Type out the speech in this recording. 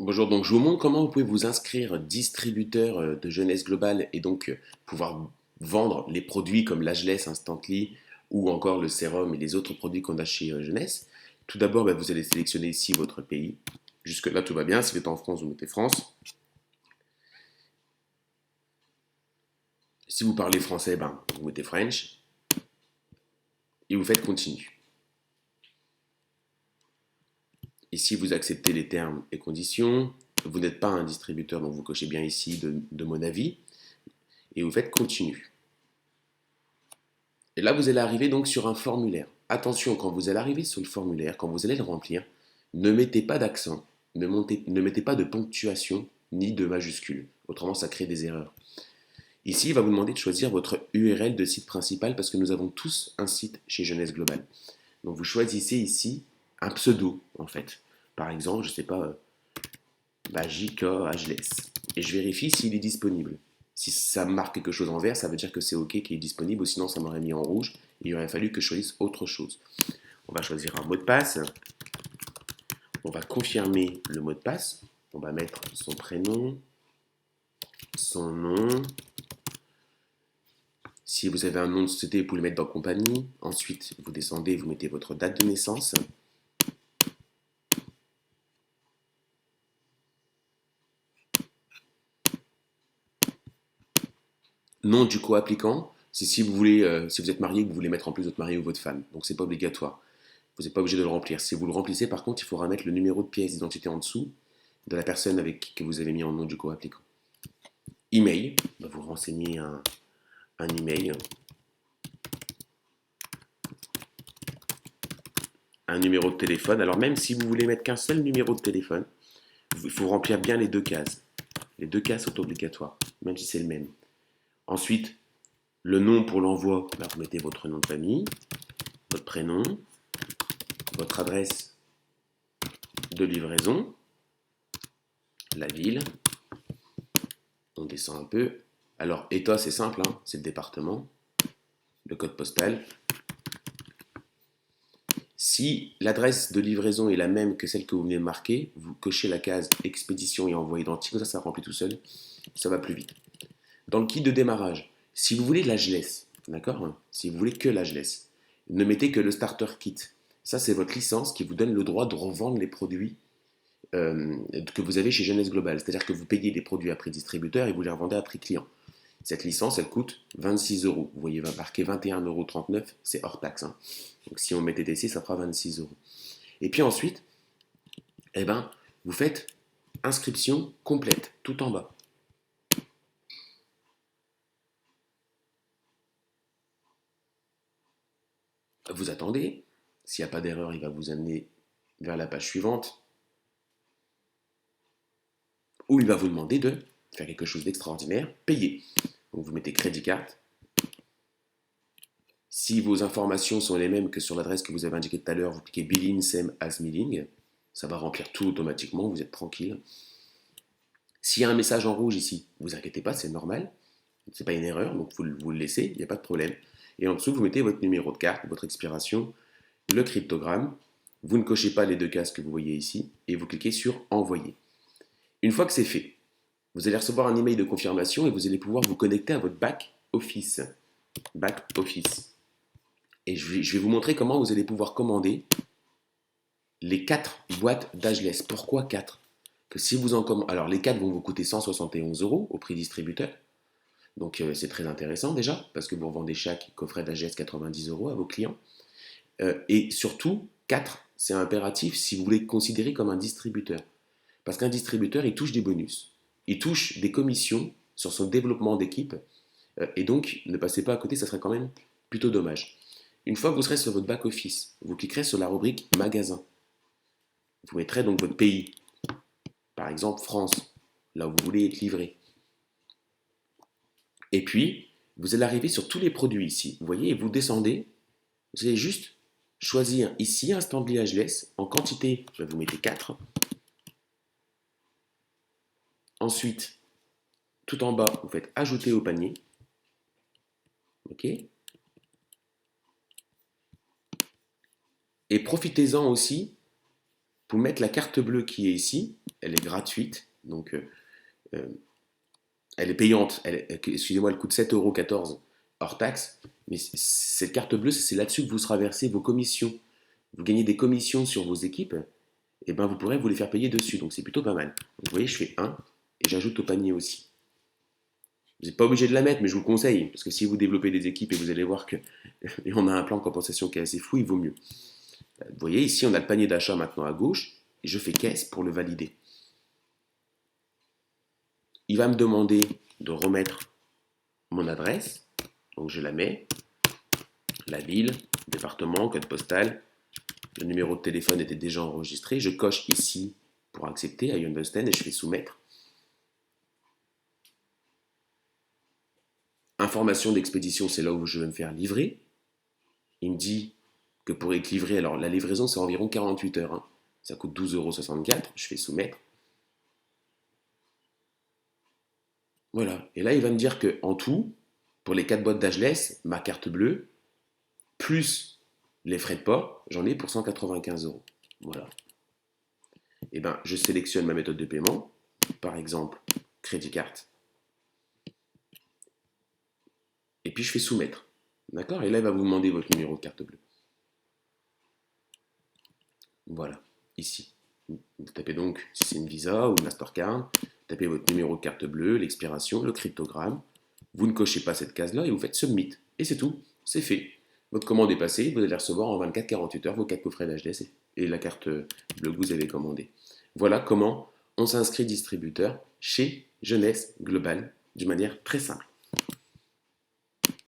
Bonjour, donc je vous montre comment vous pouvez vous inscrire distributeur de jeunesse globale et donc pouvoir vendre les produits comme l'Ageless Instantly ou encore le sérum et les autres produits qu'on a chez Jeunesse. Tout d'abord, vous allez sélectionner ici votre pays. Jusque-là, tout va bien. Si vous êtes en France, vous mettez France. Si vous parlez français, vous mettez French et vous faites continue. Ici, vous acceptez les termes et conditions. Vous n'êtes pas un distributeur, donc vous cochez bien ici de mon avis et vous faites continue. Et là, vous allez arriver donc sur un formulaire. Attention, quand vous allez arriver sur le formulaire, quand vous allez le remplir, ne mettez pas d'accent, ne mettez pas de ponctuation ni de majuscule. Autrement, ça crée des erreurs. Ici, il va vous demander de choisir votre URL de site principal parce que nous avons tous un site chez Jeunesse Globale. Donc vous choisissez ici un pseudo, en fait. Par exemple, je ne sais pas, JK Ageless. Et je vérifie s'il est disponible. Si ça marque quelque chose en vert, ça veut dire que c'est OK, qu'il est disponible, ou sinon ça m'aurait mis en rouge, et il aurait fallu que je choisisse autre chose. On va choisir un mot de passe, on va confirmer le mot de passe, on va mettre son prénom, son nom. Si vous avez un nom de société, vous pouvez le mettre dans compagnie. Ensuite, vous descendez, vous mettez votre date de naissance. Nom du co-applicant, c'est si vous voulez, si vous êtes marié, que vous voulez mettre en plus votre mari ou votre femme. Donc c'est pas obligatoire. Vous n'êtes pas obligé de le remplir. Si vous le remplissez, par contre, il faudra mettre le numéro de pièce d'identité en dessous de la personne avec qui vous avez mis en nom du co-applicant. Email, vous renseignez un email. Un numéro de téléphone. Alors même si vous voulez mettre qu'un seul numéro de téléphone, il faut remplir bien les deux cases. Les deux cases sont obligatoires, même si c'est le même. Ensuite, le nom pour l'envoi, vous mettez votre nom de famille, votre prénom, votre adresse de livraison, la ville. On descend un peu. Alors, État, c'est simple, hein, c'est le département, le code postal. Si l'adresse de livraison est la même que celle que vous venez de marquer, vous cochez la case expédition et envoi identique, ça remplit tout seul, ça va plus vite. Dans le kit de démarrage, si vous voulez de l'Ageless, d'accord, hein, si vous voulez que l'Ageless, ne mettez que le starter kit. Ça, c'est votre licence qui vous donne le droit de revendre les produits que vous avez chez Jeunesse Globale. C'est-à-dire que vous payez des produits à prix distributeur et vous les revendez à prix client. Cette licence, elle coûte 26 euros. Vous voyez, va marquer 21,39 €, c'est hors taxe, hein. Donc si on met TTC, ça fera 26 euros. Et puis ensuite, vous faites inscription complète, tout en bas. Vous attendez. S'il n'y a pas d'erreur, il va vous amener vers la page suivante où il va vous demander de faire quelque chose d'extraordinaire, payer. Donc vous mettez crédit carte. Si vos informations sont les mêmes que sur l'adresse que vous avez indiquée tout à l'heure, vous cliquez Billing Same as Milling. Ça va remplir tout automatiquement, vous êtes tranquille. S'il y a un message en rouge ici, vous inquiétez pas, c'est normal. C'est pas une erreur, donc vous le laissez, il n'y a pas de problème. Et en dessous, vous mettez votre numéro de carte, votre expiration, le cryptogramme. Vous ne cochez pas les deux cases que vous voyez ici et vous cliquez sur Envoyer. Une fois que c'est fait, vous allez recevoir un email de confirmation et vous allez pouvoir vous connecter à votre back office. Back office. Et je vais vous montrer comment vous allez pouvoir commander les 4 boîtes d'Ageless. Pourquoi 4? Que si vous en commandez. Alors les 4 vont vous coûter 171 euros au prix distributeur. Donc c'est très intéressant déjà, parce que vous revendez chaque coffret d'Ageless 90 euros à vos clients. Et surtout, 4, c'est impératif si vous voulez considérer comme un distributeur. Parce qu'un distributeur, il touche des bonus. Il touche des commissions sur son développement d'équipe. Et donc, ne passez pas à côté, ça serait quand même plutôt dommage. Une fois que vous serez sur votre back-office, vous cliquerez sur la rubrique Magasin. Vous mettrez donc votre pays. Par exemple, France, là où vous voulez être livré. Et puis, vous allez arriver sur tous les produits ici. Vous voyez, et vous descendez. Vous allez juste choisir ici un stand Ageless en quantité. Vous mettez 4. Ensuite, tout en bas, vous faites ajouter au panier. OK. Et profitez-en aussi pour mettre la carte bleue qui est ici, elle est gratuite, donc euh, elle est payante, excusez-moi, elle coûte 7,14 € hors taxe, mais cette carte bleue, c'est là-dessus que vous sera versé vos commissions. Vous gagnez des commissions sur vos équipes, et ben vous pourrez vous les faire payer dessus, donc c'est plutôt pas mal. Donc, vous voyez, je fais 1, et j'ajoute au panier aussi. Vous n'êtes pas obligé de la mettre, mais je vous le conseille, parce que si vous développez des équipes et vous allez voir que et on a un plan de compensation qui est assez fou, il vaut mieux. Vous voyez, ici, on a le panier d'achat maintenant à gauche, et je fais caisse pour le valider. Il va me demander de remettre mon adresse, donc je la mets, la ville, département, code postal, le numéro de téléphone était déjà enregistré, je coche ici pour accepter, I understand, et je fais soumettre. Information d'expédition, c'est là où je vais me faire livrer. Il me dit que pour être livré, alors la livraison c'est environ 48 heures, hein. Ça coûte 12,64 €, je fais soumettre. Voilà, et là il va me dire que en tout, pour les 4 boîtes d'Ageless, ma carte bleue, plus les frais de port, j'en ai pour 195 €. Voilà. Et ben je sélectionne ma méthode de paiement, par exemple crédit carte, et puis je fais soumettre. D'accord. Et là il va vous demander votre numéro de carte bleue. Voilà, ici. Vous tapez donc si c'est une Visa ou une Mastercard, tapez votre numéro de carte bleue, l'expiration, le cryptogramme. Vous ne cochez pas cette case-là et vous faites Submit. Et c'est tout, c'est fait. Votre commande est passée, vous allez recevoir en 24-48 heures vos 4 coffrets d'HDS et la carte bleue que vous avez commandée. Voilà comment on s'inscrit distributeur chez Jeunesse Global d'une manière très simple.